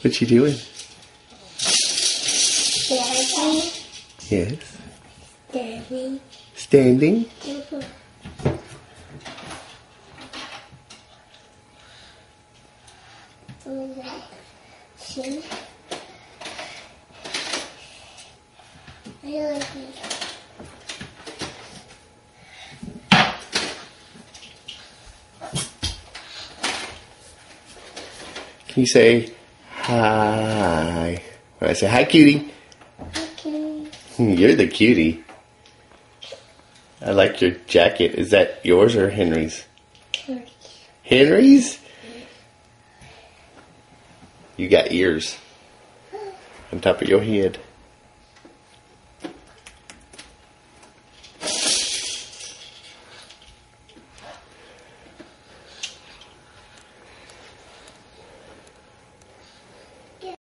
What you doing? Standing. Yes. Standing. Standing? Chin. I like it. Can you say hi? When I say hi, cutie. Okay. You're the cutie. I like your jacket. Is that yours or Henry's? Henry's? You got ears on top of your head.